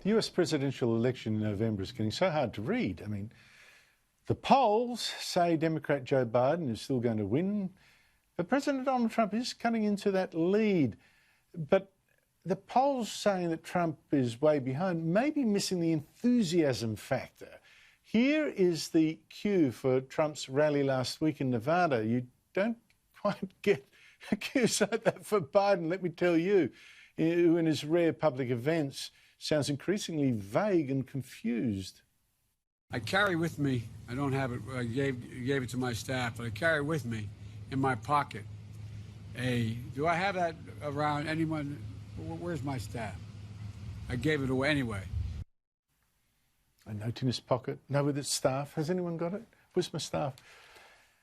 The US presidential election in November is getting so hard to read. I mean, the polls say Democrat Joe Biden is still going to win, but President Donald Trump is cutting into that lead. But the polls saying that Trump is way behind may be missing the enthusiasm factor. Here is the cue for Trump's rally last week in Nevada. You don't quite get cues like that for Biden, let me tell you, who in his rare public events sounds increasingly vague and confused. I carry with me, I don't have it, I gave it to my staff, but I carry with me in my pocket do I have that around anyone? Where's my staff? I gave it away anyway. A note in his pocket, no with its staff. Has anyone got it? Where's my staff?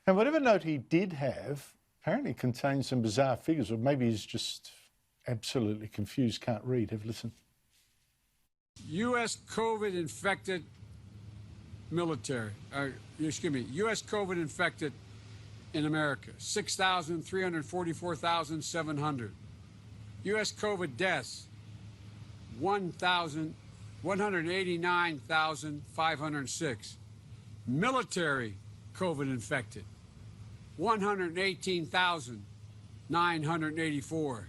And whatever note he did have apparently contains some bizarre figures, or maybe he's just absolutely confused, can't read. Have a listen. U.S. COVID infected military, U.S. COVID infected in America, 344,700. U.S. COVID deaths, 189,506. Military COVID infected, 118,984.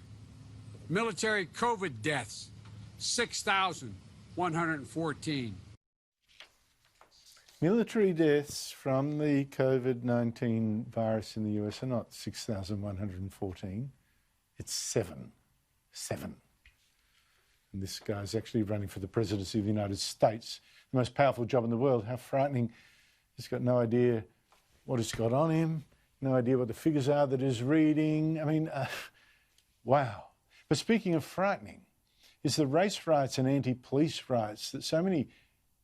Military COVID deaths, 6,114. Military deaths from the COVID-19 virus in the US are not 6,114. It's seven. And this guy's actually running for the presidency of the United States, the most powerful job in the world. How frightening. He's got no idea what he's got on him, no idea what the figures are that he's reading. I mean, wow. But speaking of frightening, is the race riots and anti-police riots that so many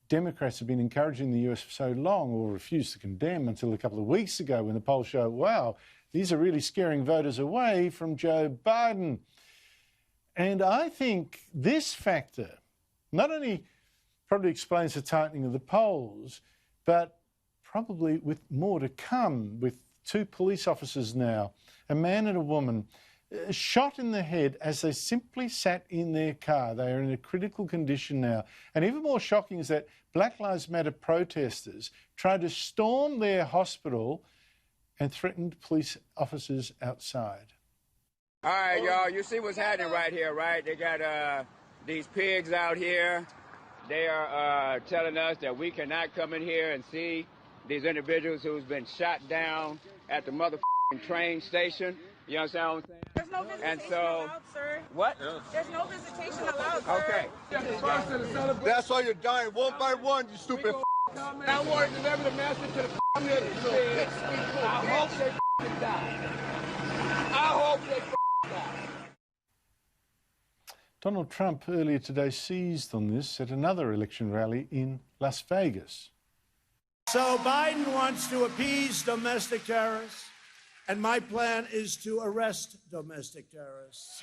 Democrats have been encouraging the US for so long, or refused to condemn until a couple of weeks ago when the polls show, wow, these are really scaring voters away from Joe Biden. And I think this factor not only probably explains the tightening of the polls, but probably with more to come, with two police officers now, a man and a woman, shot in the head as they simply sat in their car. They are in a critical condition now. And even more shocking is that Black Lives Matter protesters tried to storm their hospital and threatened police officers outside. All right, y'all, you see what's happening right here, right? They got these pigs out here. They are telling us that we cannot come in here and see these individuals who's been shot down at the motherfucking train station. You understand what I'm saying? There's no visitation and so, allowed, sir. What? There's no visitation allowed, sir. Okay. That's why you're dying one by one, you stupid I want to deliver the message to the community. I hope they die. I hope they die. Donald Trump earlier today seized on this at another election rally in Las Vegas. So Biden wants to appease domestic terrorists, and my plan is to arrest domestic terrorists.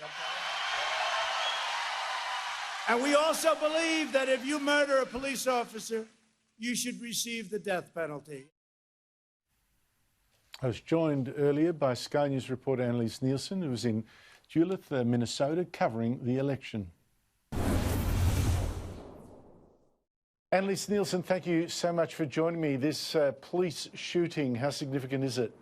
And we also believe that if you murder a police officer, you should receive the death penalty. I was joined earlier by Sky News reporter Annalise Nielsen, who was in Duluth, Minnesota, covering the election. Annalise Nielsen, thank you so much for joining me. This police shooting, how significant is it?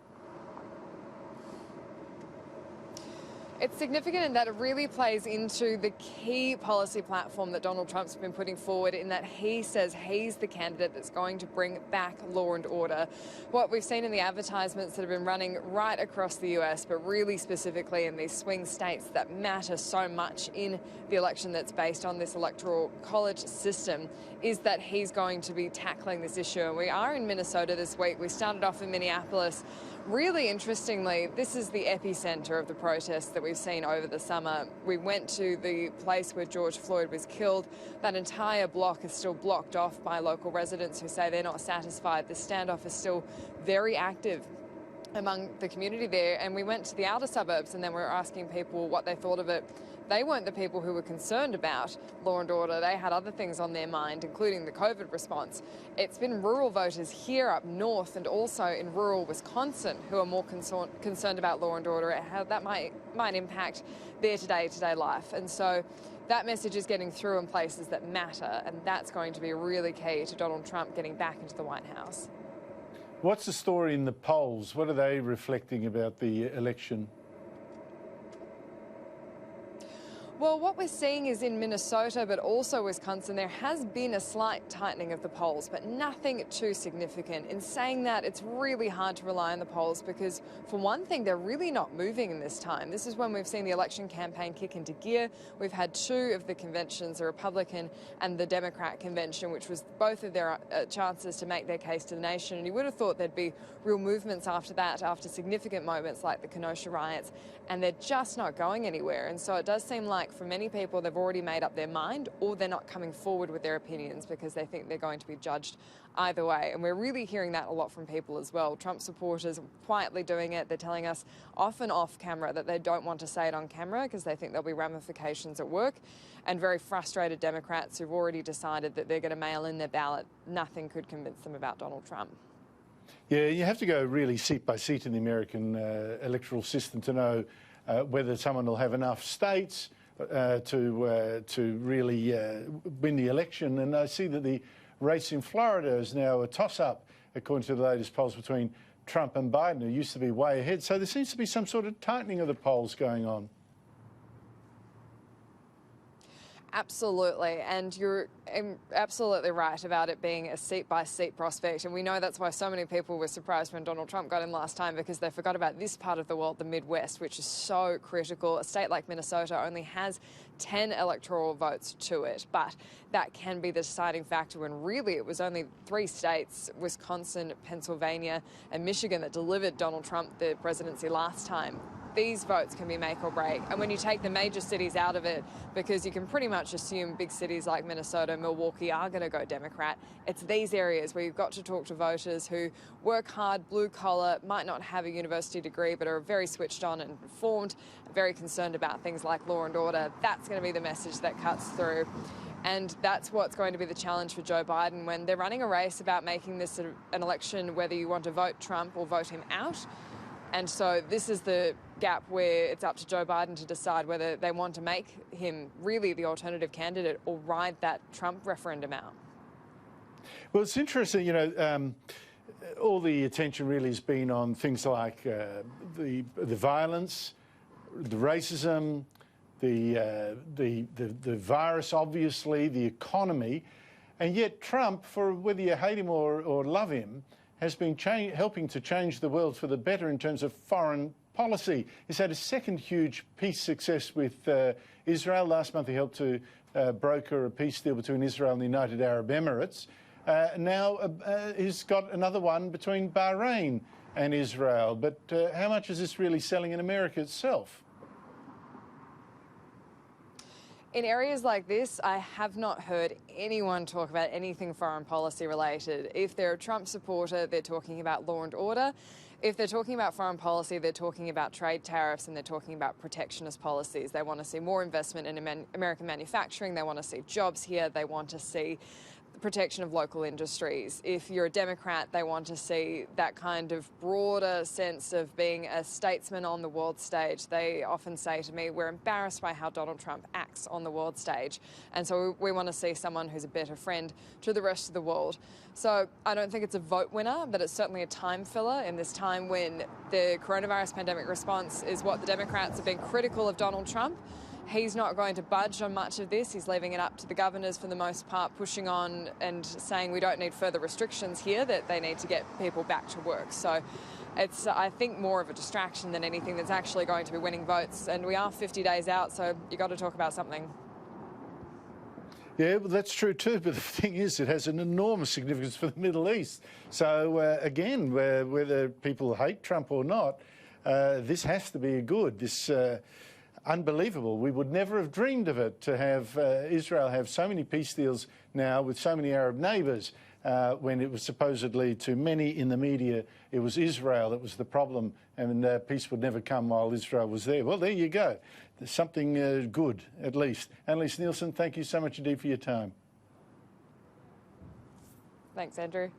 It's significant in that it really plays into the key policy platform that Donald Trump's been putting forward, in that he says he's the candidate that's going to bring back law and order. What we've seen in the advertisements that have been running right across the US, but really specifically in these swing states that matter so much in the election that's based on this electoral college system, is that he's going to be tackling this issue. And we are in Minnesota this week. We started off in Minneapolis. Really interestingly, this is the epicenter of the protests that we've seen over the summer. We went to the place where George Floyd was killed. That entire block is still blocked off by local residents who say they're not satisfied. The standoff is still very active. among the community there, and we went to the outer suburbs and then we were asking people what they thought of it. They weren't the people who were concerned about law and order. They had other things on their mind, including the COVID response. It's been rural voters here up north and also in rural Wisconsin who are more concerned about law and order and how that might impact their day-to-day life. And so that message is getting through in places that matter, and that's going to be really key to Donald Trump getting back into the White House. What's the story in the polls? What are they reflecting about the election? Well, what we're seeing is in Minnesota, but also Wisconsin, there has been a slight tightening of the polls, but nothing too significant. In saying that, it's really hard to rely on the polls because, for one thing, they're really not moving in this time. This is when we've seen the election campaign kick into gear. We've had two of the conventions, the Republican and the Democrat convention, which was both of their chances to make their case to the nation. And you would have thought there'd be real movements after that, after significant moments like the Kenosha riots, and they're just not going anywhere. And so it does seem like for many people, they've already made up their mind, or they're not coming forward with their opinions because they think they're going to be judged either way. And we're really hearing that a lot from people as well. Trump supporters quietly doing it. They're telling us often off camera that they don't want to say it on camera because they think there'll be ramifications at work. And very frustrated Democrats who've already decided that they're going to mail in their ballot. Nothing could convince them about Donald Trump. Yeah, you have to go really seat by seat in the American electoral system to know whether someone will have enough states to really win the election. And I see that the race in Florida is now a toss-up, according to the latest polls, between Trump and Biden, who used to be way ahead. So there seems to be some sort of tightening of the polls going on. Absolutely, and you're absolutely right about it being a seat-by-seat prospect, and we know that's why so many people were surprised when Donald Trump got in last time, because they forgot about this part of the world, the Midwest, which is so critical. A state like Minnesota only has 10 electoral votes to it, but that can be the deciding factor when really it was only 3 states, Wisconsin, Pennsylvania and Michigan, that delivered Donald Trump the presidency last time. These votes can be make or break. And when you take the major cities out of it, because you can pretty much assume big cities like Minnesota, Milwaukee are going to go Democrat, it's these areas where you've got to talk to voters who work hard, blue collar, might not have a university degree, but are very switched on and informed, very concerned about things like law and order. That's going to be the message that cuts through. And that's what's going to be the challenge for Joe Biden when they're running a race about making this an election whether you want to vote Trump or vote him out. And so this is the gap where it's up to Joe Biden to decide whether they want to make him really the alternative candidate or ride that Trump referendum out. Well, it's interesting, you know, all the attention really has been on things like the violence, the racism, the virus, obviously, the economy. And yet Trump, for whether you hate him or love him, has been helping to change the world for the better in terms of foreign policy. He's had a second huge peace success with Israel. Last month he helped to broker a peace deal between Israel and the United Arab Emirates. Now he's got another one between Bahrain and Israel. But how much is this really selling in America itself? In areas like this, I have not heard anyone talk about anything foreign policy related. If they're a Trump supporter, they're talking about law and order. If they're talking about foreign policy, they're talking about trade tariffs and they're talking about protectionist policies. They want to see more investment in American manufacturing. They want to see jobs here. They want to see protection of local industries. If you're a Democrat, they want to see that kind of broader sense of being a statesman on the world stage. They often say to me, we're embarrassed by how Donald Trump acts on the world stage. And so we want to see someone who's a better friend to the rest of the world. So I don't think it's a vote winner, but it's certainly a time filler in this time when the coronavirus pandemic response is what the Democrats have been critical of Donald Trump. He's not going to budge on much of this. He's leaving it up to the governors for the most part, pushing on and saying we don't need further restrictions here, that they need to get people back to work. So it's, I think, more of a distraction than anything that's actually going to be winning votes. And we are 50 days out, so you've got to talk about something. Yeah, well, that's true too. But the thing is, it has an enormous significance for the Middle East. So again, whether people hate Trump or not, this has to be a good. This unbelievable. We would never have dreamed of it, to have Israel have so many peace deals now with so many Arab neighbours. when it was supposedly, to many in the media, it was Israel that was the problem and peace would never come while Israel was there. Well, there you go. There's something good, at least. Annalise Nielsen, thank you so much indeed for your time. Thanks, Andrew.